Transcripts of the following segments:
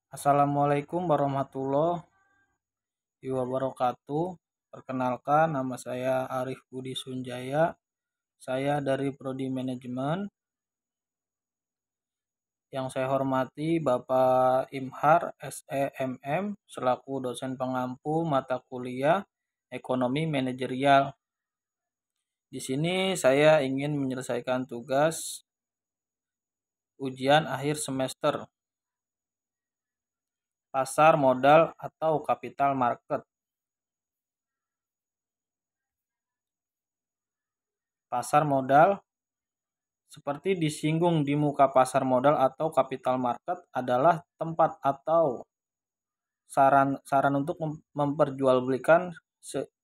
Assalamualaikum warahmatullahi wabarakatuh. Perkenalkan, nama saya Arif Budi Sunjaya. Saya dari Prodi Manajemen. Yang saya hormati Bapak Imhar SEMM selaku dosen pengampu mata kuliah Ekonomi Manajerial. Di sini saya ingin menyelesaikan tugas ujian akhir semester pasar modal atau capital market. Pasar modal seperti disinggung di muka pasar modal atau capital market adalah tempat atau saran untuk memperjualbelikan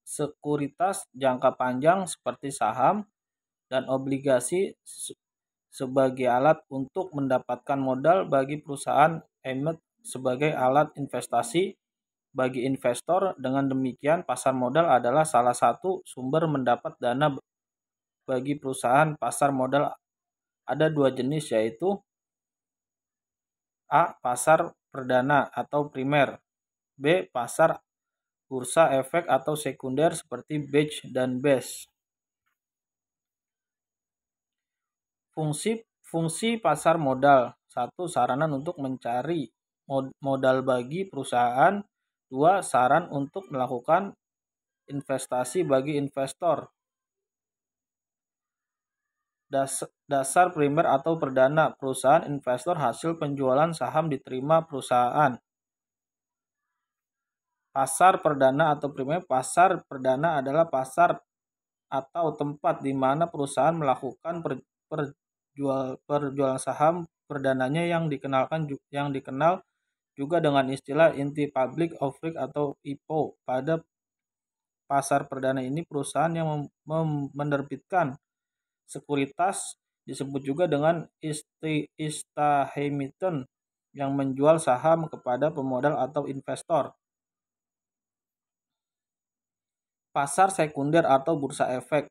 sekuritas jangka panjang seperti saham dan obligasi sebagai alat untuk mendapatkan modal bagi perusahaan emiten sebagai alat investasi bagi investor. Dengan demikian, pasar modal adalah salah satu sumber mendapat dana bagi perusahaan. Pasar modal ada dua jenis, yaitu A. Pasar perdana atau primer, B. Pasar bursa efek atau sekunder seperti batch dan base. Fungsi pasar modal: 1. Sarana untuk mencari modal bagi perusahaan. 2. Saran untuk melakukan investasi bagi investor. Dasar primer atau perdana: perusahaan investor hasil penjualan saham diterima perusahaan. Pasar perdana atau primer: pasar perdana adalah pasar atau tempat di mana perusahaan melakukan perjualan saham perdananya yang dikenal juga dengan istilah inti public offering atau IPO. Pada pasar perdana ini, perusahaan yang menerbitkan sekuritas disebut juga dengan istahemiten yang menjual saham kepada pemodal atau investor. Pasar sekunder atau bursa efek.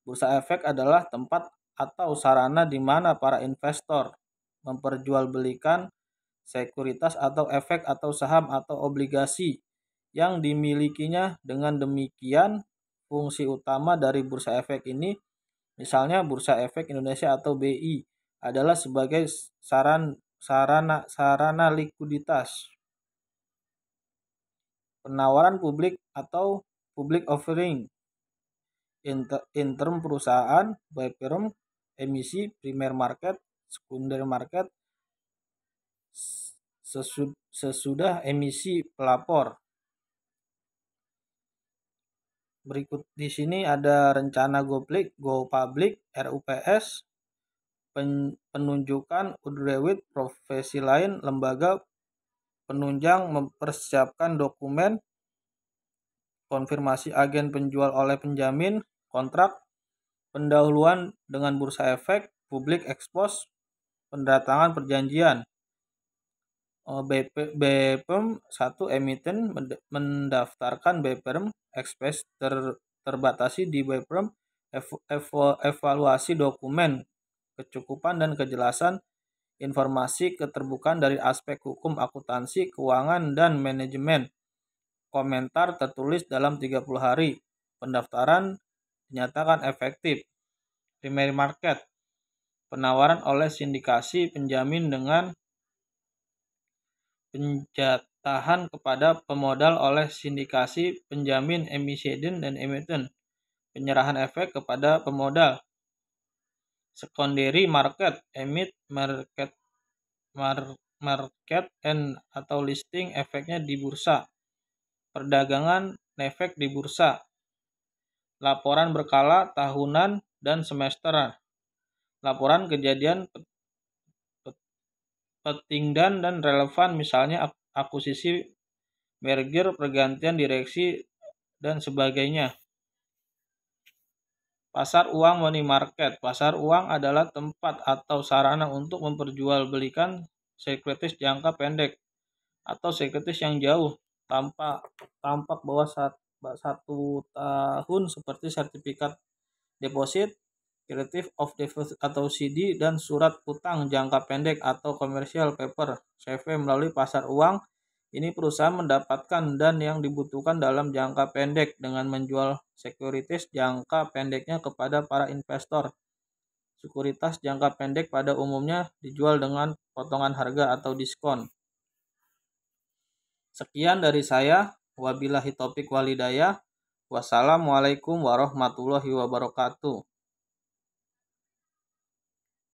Bursa efek adalah tempat atau sarana di mana para investor memperjualbelikan sekuritas atau efek atau saham atau obligasi yang dimilikinya. Dengan demikian, fungsi utama dari bursa efek ini, misalnya Bursa Efek Indonesia atau BI, adalah sebagai sarana likuiditas. Penawaran publik atau public offering. Intern perusahaan, buy firm, emisi, primer market, secondary market, sesudah emisi pelapor. Berikut di sini ada rencana go public RUPS, penunjukan udrewit profesi lain, lembaga penunjang mempersiapkan dokumen, konfirmasi agen penjual oleh penjamin, kontrak, pendahuluan dengan bursa efek, public expose, pendatangan perjanjian. BPM 1 emiten mendaftarkan BPM ekspres terbatasi di BPM, evaluasi dokumen, kecukupan dan kejelasan informasi, keterbukaan dari aspek hukum, akuntansi, keuangan, dan manajemen. Komentar tertulis dalam 30 hari. Pendaftaran dinyatakan efektif. Primary market, penawaran oleh sindikasi penjamin dengan penjatahan kepada pemodal oleh sindikasi penjamin emiten dan emiten. Penyerahan efek kepada pemodal. Secondary market, emit market and atau listing efeknya di bursa. Perdagangan efek di bursa. Laporan berkala tahunan dan semesteran. Laporan kejadian penting dan relevan, misalnya akuisisi, merger, pergantian direksi, dan sebagainya. Pasar uang money market. Pasar uang adalah tempat atau sarana untuk memperjualbelikan sekuritas jangka pendek atau sekuritas yang jauh tampak bawah 1 tahun seperti sertifikat deposit, Securities of Deposit atau CD, dan surat utang jangka pendek atau commercial paper (CV) melalui pasar uang. Ini perusahaan mendapatkan dan yang dibutuhkan dalam jangka pendek dengan menjual sekuritis jangka pendeknya kepada para investor. Sekuritas jangka pendek pada umumnya dijual dengan potongan harga atau diskon. Sekian dari saya. Wabillahi taufik walhidayah. Wassalamualaikum warahmatullahi wabarakatuh.